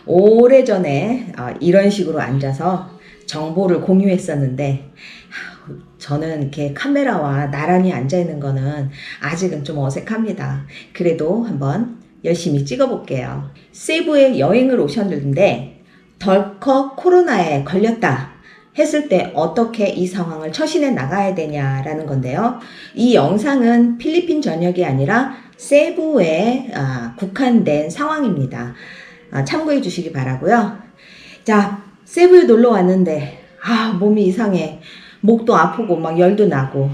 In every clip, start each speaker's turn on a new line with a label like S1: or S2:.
S1: 오래전에 이런 식으로 앉아서 정보를 공유했었는데 저는 이렇게 카메라와 나란히 앉아 있는 거는 아직은 좀 어색합니다. 그래도 한번 열심히 찍어 볼게요. 세부에 여행을 오셨는데 덜컥 코로나에 걸렸다 했을 때 어떻게 이 상황을 처신해 나가야 되냐라는 건데요. 이 영상은 필리핀 전역이 아니라 세부에 국한된 상황입니다. 참고해 주시기 바라고요. 자, 세부에 놀러 왔는데 몸이 이상해. 목도 아프고 막 열도 나고.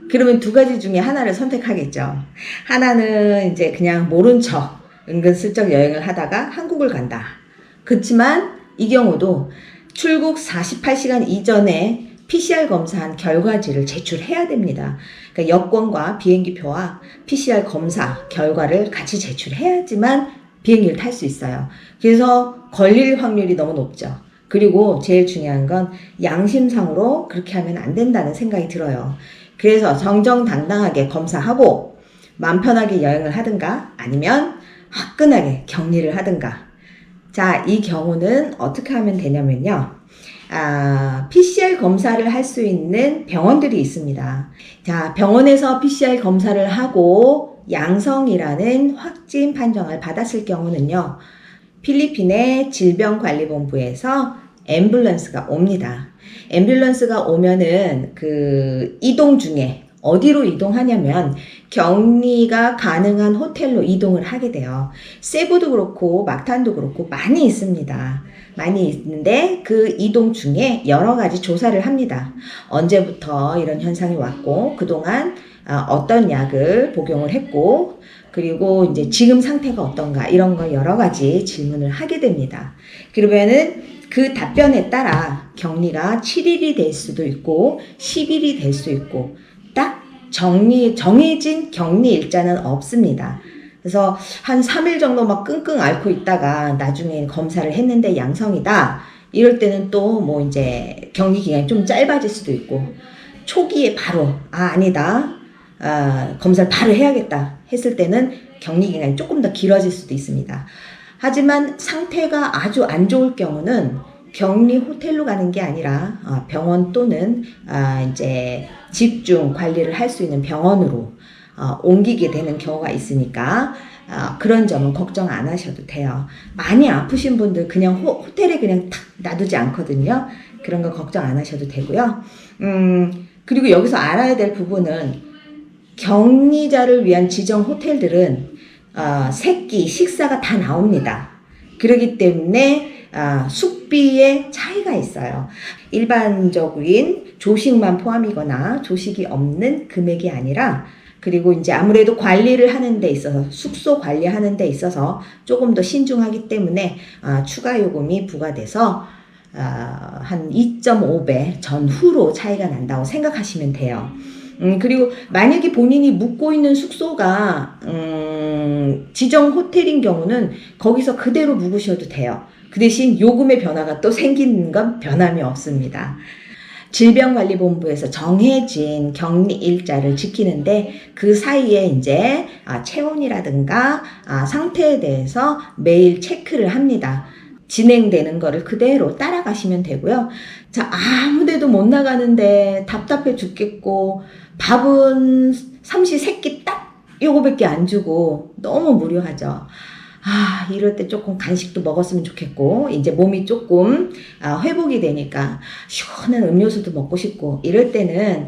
S1: 그러면 두 가지 중에 하나를 선택하겠죠. 하나는 이제 그냥 모른 척 은근슬쩍 여행을 하다가 한국을 간다. 그렇지만 이 경우도 출국 48시간 이전에 PCR 검사한 결과지를 제출해야 됩니다. 그러니까 여권과 비행기표와 PCR 검사 결과를 같이 제출해야지만 비행기를 탈 수 있어요. 그래서 걸릴 확률이 너무 높죠. 그리고 제일 중요한 건 양심상으로 그렇게 하면 안 된다는 생각이 들어요. 그래서 정정당당하게 검사하고 마음 편하게 여행을 하든가 아니면 화끈하게 격리를 하든가. 자, 이 경우는 어떻게 하면 되냐면요. PCR 검사를 할 수 있는 병원들이 있습니다. 자, 병원에서 PCR 검사를 하고 양성이라는 확진 판정을 받았을 경우는요. 필리핀의 질병관리본부에서 앰뷸런스가 옵니다. 앰뷸런스가 오면은 그 이동 중에 어디로 이동하냐면 격리가 가능한 호텔로 이동을 하게 돼요. 세부도 그렇고 막탄도 그렇고 많이 있습니다. 많이 있는데 그 이동 중에 여러 가지 조사를 합니다. 언제부터 이런 현상이 왔고 그동안 어떤 약을 복용을 했고 그리고 이제 지금 상태가 어떤가 이런 거 여러 가지 질문을 하게 됩니다. 그러면은 그 답변에 따라 격리가 7일이 될 수도 있고 10일이 될 수 있고 딱 정해진 격리 일자는 없습니다. 그래서 한 3일 정도 막 끙끙 앓고 있다가 나중에 검사를 했는데 양성이다. 이럴 때는 또 뭐 이제 격리 기간이 좀 짧아질 수도 있고 초기에 바로 아니다. 검사를 바로 해야겠다 했을 때는 격리 기간이 조금 더 길어질 수도 있습니다. 하지만 상태가 아주 안 좋을 경우는 격리 호텔로 가는 게 아니라 병원 또는 이제 집중 관리를 할 수 있는 병원으로 옮기게 되는 경우가 있으니까 그런 점은 걱정 안 하셔도 돼요. 많이 아프신 분들 그냥 호텔에 그냥 탁 놔두지 않거든요. 그런 거 걱정 안 하셔도 되고요. 그리고 여기서 알아야 될 부분은 격리자를 위한 지정 호텔들은 세끼 식사가 다 나옵니다. 그렇기 때문에 숙비에 차이가 있어요. 일반적인 조식만 포함이거나 조식이 없는 금액이 아니라 그리고 이제 아무래도 관리를 하는 데 있어서 숙소 관리하는 데 있어서 조금 더 신중하기 때문에 추가 요금이 부과돼서 한 2.5배 전후로 차이가 난다고 생각하시면 돼요. 그리고 만약에 본인이 묵고 있는 숙소가 지정 호텔인 경우는 거기서 그대로 묵으셔도 돼요. 그 대신 요금의 변화가 또 생기는 건 변함이 없습니다. 질병관리본부에서 정해진 격리 일자를 지키는데 그 사이에 이제 체온이라든가 상태에 대해서 매일 체크를 합니다. 진행되는 거를 그대로 따라가시면 되고요. 자, 아무 데도 못 나가는데 답답해 죽겠고 밥은 삼시세끼 딱 요거밖에 안 주고 너무 무료하죠. 이럴 때 조금 간식도 먹었으면 좋겠고 이제 몸이 조금 회복이 되니까 시원한 음료수도 먹고 싶고 이럴 때는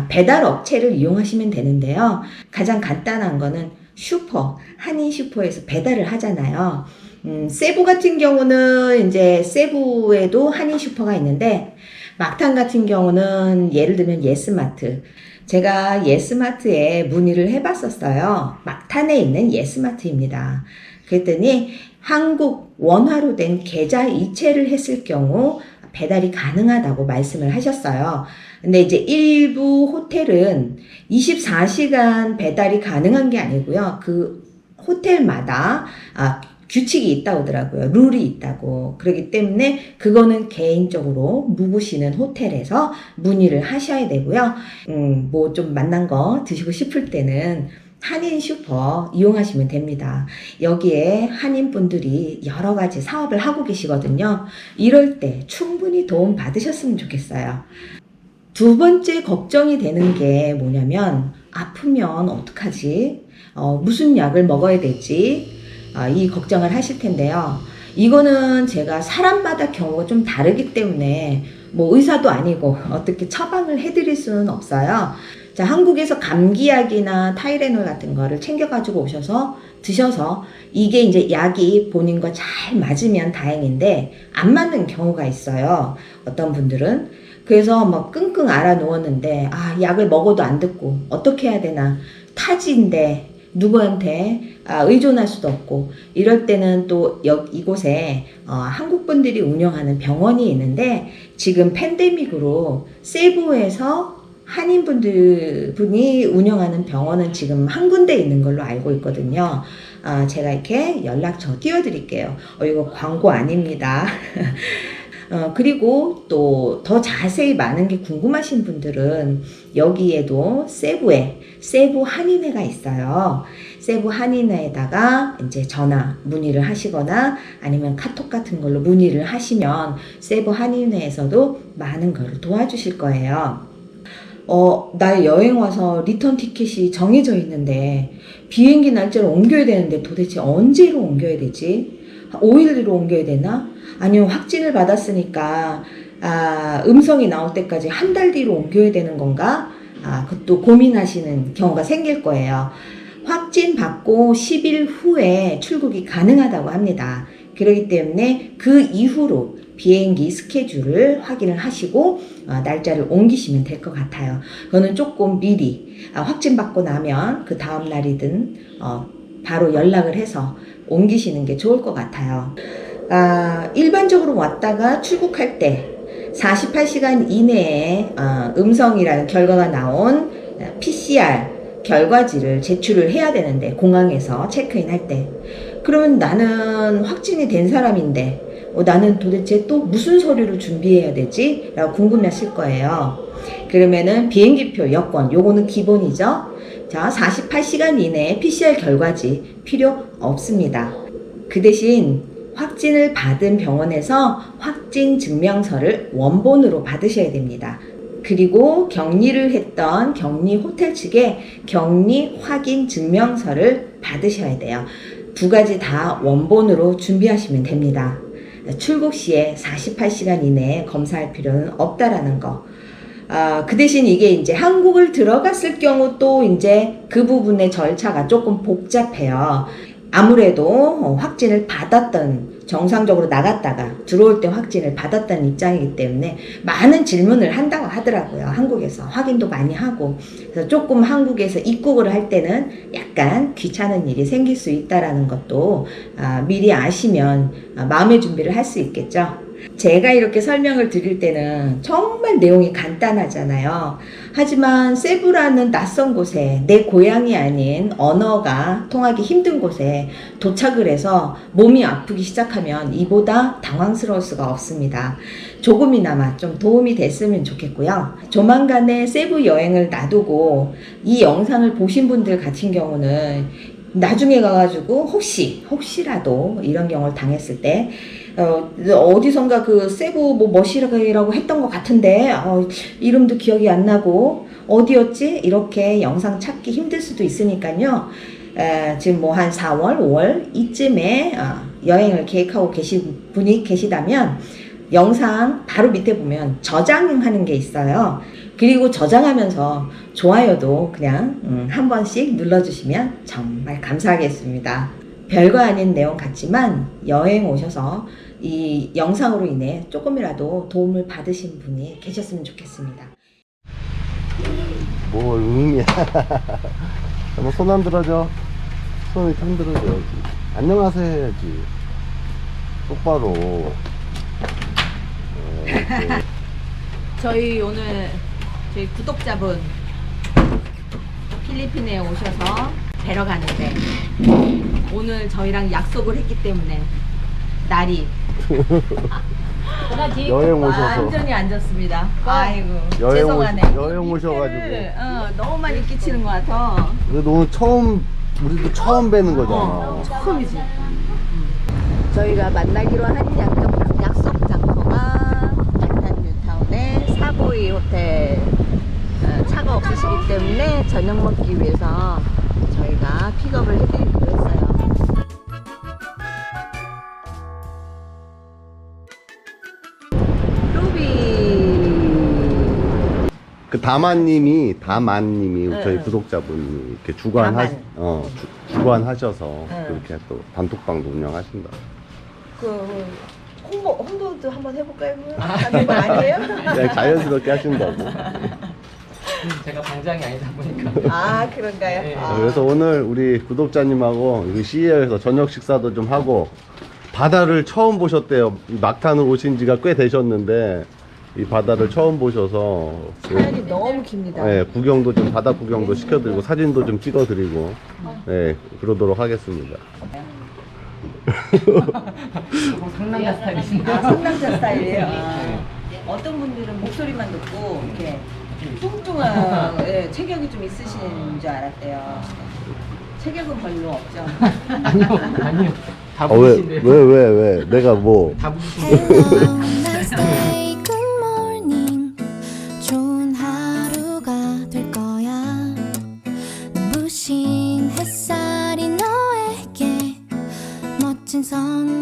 S1: 배달 업체를 이용하시면 되는데요. 가장 간단한 거는 한인 슈퍼에서 배달을 하잖아요. 세부 같은 경우는 이제 세부에도 한인 슈퍼가 있는데 막탄 같은 경우는 예를 들면 예스마트. 제가 예스마트에 문의를 해봤었어요. 막탄에 있는 예스마트입니다. 그랬더니 한국 원화로 된 계좌 이체를 했을 경우 배달이 가능하다고 말씀을 하셨어요. 근데 이제 일부 호텔은 24시간 배달이 가능한 게 아니고요. 그 호텔마다 규칙이 있다고 하더라고요. 룰이 있다고. 그렇기 때문에 그거는 개인적으로 묵으시는 호텔에서 문의를 하셔야 되고요. 뭐 좀 맛난 거 드시고 싶을 때는 한인 슈퍼 이용하시면 됩니다. 여기에 한인분들이 여러 가지 사업을 하고 계시거든요. 이럴 때 충분히 도움 받으셨으면 좋겠어요. 두 번째 걱정이 되는 게 뭐냐면 아프면 어떡하지? 무슨 약을 먹어야 되지? 이 걱정을 하실 텐데요. 이거는 제가 사람마다 경우가 좀 다르기 때문에 뭐 의사도 아니고 어떻게 처방을 해드릴 수는 없어요. 자, 한국에서 감기약이나 타이레놀 같은 거를 챙겨가지고 오셔서 드셔서 이게 이제 약이 본인과 잘 맞으면 다행인데 안 맞는 경우가 있어요. 어떤 분들은. 그래서 막 끙끙 앓아 누웠는데 약을 먹어도 안 듣고 어떻게 해야 되나. 타지인데 누구한테 의존할 수도 없고 이럴 때는 또 이곳에 한국 분들이 운영하는 병원이 있는데 지금 팬데믹으로 세부에서 한인분이 운영하는 병원은 지금 한 군데 있는 걸로 알고 있거든요. 제가 이렇게 연락처 띄워드릴게요. 이거 광고 아닙니다. 그리고 또 더 자세히 많은 게 궁금하신 분들은 여기에도 세부 한인회가 있어요. 세부 한인회에다가 이제 전화 문의를 하시거나 아니면 카톡 같은 걸로 문의를 하시면 세부 한인회에서도 많은 걸 도와주실 거예요. 나 여행 와서 리턴 티켓이 정해져 있는데 비행기 날짜를 옮겨야 되는데 도대체 언제로 옮겨야 되지? 5일 뒤로 옮겨야 되나? 아니면 확진을 받았으니까 음성이 나올 때까지 한 달 뒤로 옮겨야 되는 건가? 그것도 고민하시는 경우가 생길 거예요. 확진 받고 10일 후에 출국이 가능하다고 합니다. 그렇기 때문에 그 이후로 비행기 스케줄을 확인을 하시고 날짜를 옮기시면 될 것 같아요. 그거는 조금 미리 확진 받고 나면 그 다음 날이든 바로 연락을 해서 옮기시는 게 좋을 것 같아요. 일반적으로 왔다가 출국할 때 48시간 이내에 음성이라는 결과가 나온 PCR 결과지를 제출을 해야 되는데 공항에서 체크인 할 때 그러면 나는 확진이 된 사람인데 나는 도대체 또 무슨 서류를 준비해야 되지? 라고 궁금하실 거예요. 그러면은 비행기표, 여권 요거는 기본이죠. 자, 48시간 이내에 PCR 결과지 필요 없습니다. 그 대신 확진을 받은 병원에서 확진 증명서를 원본으로 받으셔야 됩니다. 그리고 격리를 했던 격리 호텔 측에 격리 확인 증명서를 받으셔야 돼요. 두 가지 다 원본으로 준비하시면 됩니다. 출국 시에 48시간 이내에 검사할 필요는 없다라는 거. 그 대신 이게 이제 한국을 들어갔을 경우 또 이제 그 부분의 절차가 조금 복잡해요. 아무래도 확진을 받았던 정상적으로 나갔다가 들어올 때 확진을 받았다는 입장이기 때문에 많은 질문을 한다고 하더라고요. 한국에서 확인도 많이 하고 그래서 조금 한국에서 입국을 할 때는 약간 귀찮은 일이 생길 수 있다라는 것도 미리 아시면 마음의 준비를 할 수 있겠죠. 제가 이렇게 설명을 드릴 때는 정말 내용이 간단하잖아요. 하지만 세부라는 낯선 곳에 내 고향이 아닌 언어가 통하기 힘든 곳에 도착을 해서 몸이 아프기 시작하면 이보다 당황스러울 수가 없습니다. 조금이나마 좀 도움이 됐으면 좋겠고요. 조만간에 세부 여행을 놔두고 이 영상을 보신 분들 같은 경우는 나중에 가가지고 혹시라도 이런 경우를 당했을 때 어디선가 그 세부 머시라고 했던 것 같은데 이름도 기억이 안 나고 어디였지? 이렇게 영상 찾기 힘들 수도 있으니까요. 지금 뭐 한 4월, 5월 이쯤에 여행을 계획하고 계신 분이 계시다면 영상 바로 밑에 보면 저장하는 게 있어요. 그리고 저장하면서 좋아요도 그냥 한 번씩 눌러주시면 정말 감사하겠습니다. 별거 아닌 내용 같지만 여행 오셔서 이 영상으로 인해 조금이라도 도움을 받으신 분이 계셨으면 좋겠습니다.
S2: 뭘 의미야. 한번 손 안 들어줘. 손 이렇게 흔들어줘야지. 안녕하세요 해야지. 똑바로.
S1: 저희 오늘 저희 구독자분 필리핀에 오셔서 뵈러 가는데 오늘 저희랑 약속을 했기 때문에 날이
S2: 여행 오셔서
S1: 완전히 앉았습니다. 아이고 죄송하네.
S2: 여행 오셔가지고.
S1: 피해를, 너무 많이 끼치는 것 같아.
S2: 그래도 오늘 우리도 처음 뵈는 거잖아.
S1: 처음이지. 저희가 만나기로 한 약속 장소가 양산 뉴타운의 사보이 호텔. 차가 없으시기 때문에 저녁 먹기 위해서 저희가 픽업을 해드리기로 했어요.
S2: 그 다만님이 저희 구독자분이 이렇게 주관하셔서 그렇게 또 단톡방도 운영하신다.
S1: 그 홍보도 한번 해볼까요? 하는 거 아니에요?
S2: 그냥 자연스럽게 하신다고.
S3: 제가 방장이 아니다 보니까.
S1: 아 그런가요?
S3: 네.
S1: 아.
S2: 그래서 오늘 우리 구독자님하고 여기 CEO에서 저녁 식사도 좀 하고 바다를 처음 보셨대요. 이 막탄을 오신 지가 꽤 되셨는데 이 바다를 처음 보셔서
S1: 사연이 너무 깁니다.
S2: 네, 바다 구경도 시켜드리고 사진도 좀 찍어드리고 네, 그러도록 하겠습니다.
S3: 상남자 스타일이신데.
S1: 상남자 스타일이에요. 어떤 분들은 목소리만 듣고 이렇게 뚱뚱한 체격이 좀 있으신 줄 알았대요. 체격은 별로 없죠.
S3: 아니요. 다
S2: 왜
S3: 보이신데요.
S2: 왜 내가 뭐
S3: 다 보이신데요.
S4: Hello, nice day, good morning. 좋은 하루가 될 거야. 눈부신 햇살이 너에게 멋진 선